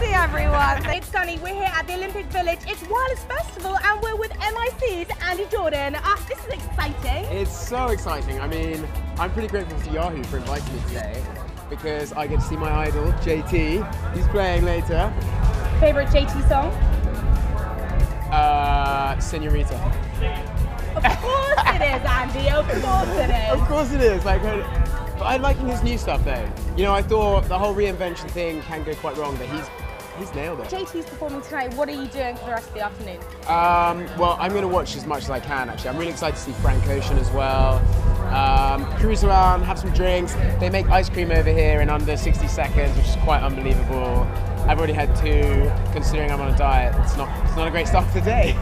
Chelsea, everyone. It's Sunny. We're here at the Olympic Village. It's Wireless Festival, and we're with MIC's Andy Jordan. This is exciting. It's so exciting. I mean, I'm pretty grateful to Yahoo for inviting me today because I get to see my idol, JT. He's playing later. Favorite JT song? Senorita. Of course it is, Andy. Of course it is. Of course it is. But I'm liking his new stuff though. You know, I thought the whole reinvention thing can go quite wrong, but he's nailed it. JT's performing tonight. What are you doing for the rest of the afternoon? Well, I'm going to watch as much as I can actually. I'm really excited to see Frank Ocean as well. Cruise around, have some drinks. They make ice cream over here in under 60 seconds, which is quite unbelievable. I've already had 2. Considering I'm on a diet, it's not a great start for the day.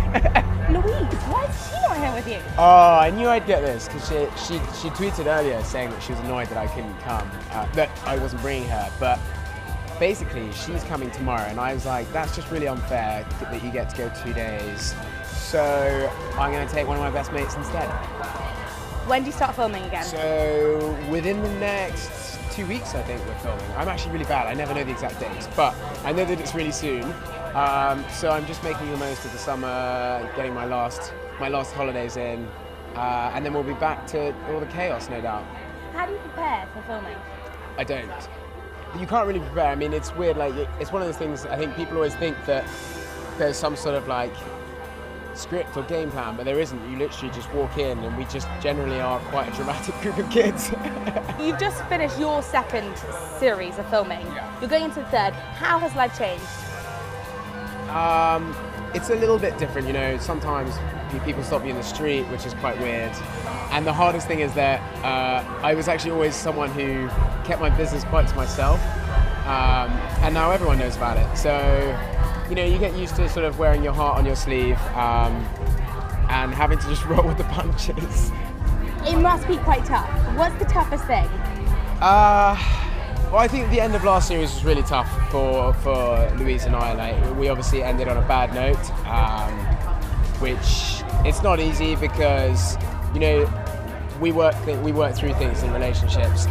Louise, why is she not here with you? Oh, I knew I'd get this because she tweeted earlier saying that she was annoyed that I couldn't come, that I wasn't bringing her. But basically, she's coming tomorrow, and I was like, that's just really unfair that you get to go 2 days. So I'm going to take one of my best mates instead. When do you start filming again? So within the next 2 weeks, I think we're filming. I'm actually really bad. I never know the exact dates, but I know that it's really soon. So I'm just making the most of the summer, getting my last holidays in, and then we'll be back to all the chaos, no doubt. How do you prepare for filming? I don't. You can't really prepare. I mean, it's weird. Like, it's one of those things. I think people always think that there's some sort of like script or game plan, but there isn't. You literally just walk in, and we just generally are quite a dramatic group of kids. You've just finished your 2nd series of filming. Yeah. You're going into the 3rd. How has life changed? It's a little bit different, you know. Sometimes people stop you in the street, which is quite weird. And the hardest thing is that I was actually always someone who kept my business quite to myself, and now everyone knows about it. So, you know, you get used to sort of wearing your heart on your sleeve and having to just roll with the punches. It must be quite tough. What's the toughest thing? Well, I think the end of last series was really tough for Louise and I. Like, we obviously ended on a bad note, which it's not easy because, you know, we work through things in relationships,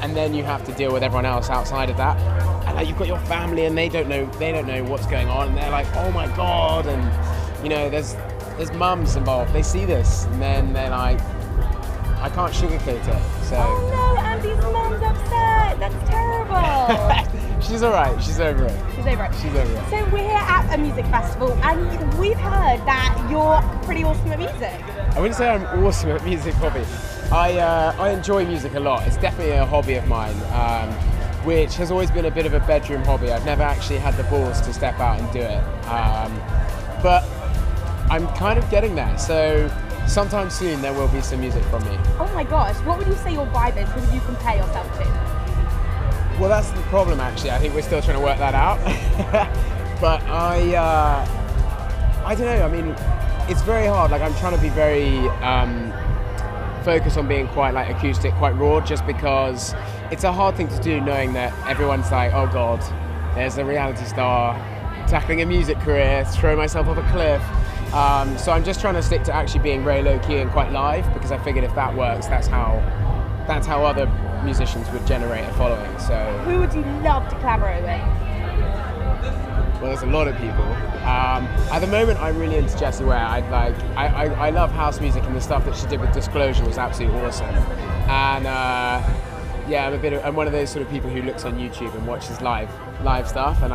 and then you have to deal with everyone else outside of that. And like, you've got your family, and they don't know what's going on, and they're like, oh my god, and you know, there's mums involved. They see this, and then they're like, I can't sugarcoat it. So. Oh no, Andy's mum's upset. That's terrible. She's all right. She's over it. She's over it. She's over it. So we're here at a music festival, and we've heard that you're pretty awesome at music. I wouldn't say I'm awesome at music, Bobby. I enjoy music a lot. It's definitely a hobby of mine, which has always been a bit of a bedroom hobby. I've never actually had the balls to step out and do it, but I'm kind of getting there. So sometime soon there will be some music from me. Oh my gosh, what would you say your vibe is? Who would you compare yourself to? Well, that's the problem actually. I think we're still trying to work that out. But I don't know. I mean, it's very hard. Like, I'm trying to be very focused on being quite like acoustic, quite raw, just because it's a hard thing to do, knowing that everyone's like, oh god, there's a reality star tackling a music career, throwing myself off a cliff. So I'm just trying to stick to actually being very low-key and quite live, because I figured if that works, that's how other musicians would generate a following. So who would you love to collaborate with? Well, there's a lot of people. At the moment, I'm really into Jessie Ware. I love house music, and the stuff that she did with Disclosure was absolutely awesome. And yeah, I'm one of those sort of people who looks on YouTube and watches live stuff, and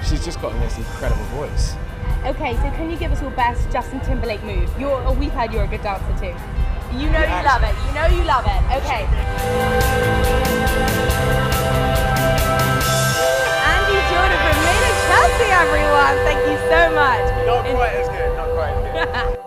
she's just got the most incredible voice. Okay, so can you give us your best Justin Timberlake move? We've heard you're a good dancer too. You know you love it. You know you love it. Okay. Andy Jordan from Chelsea, everyone. Thank you so much. Not quite as good. Not quite as good.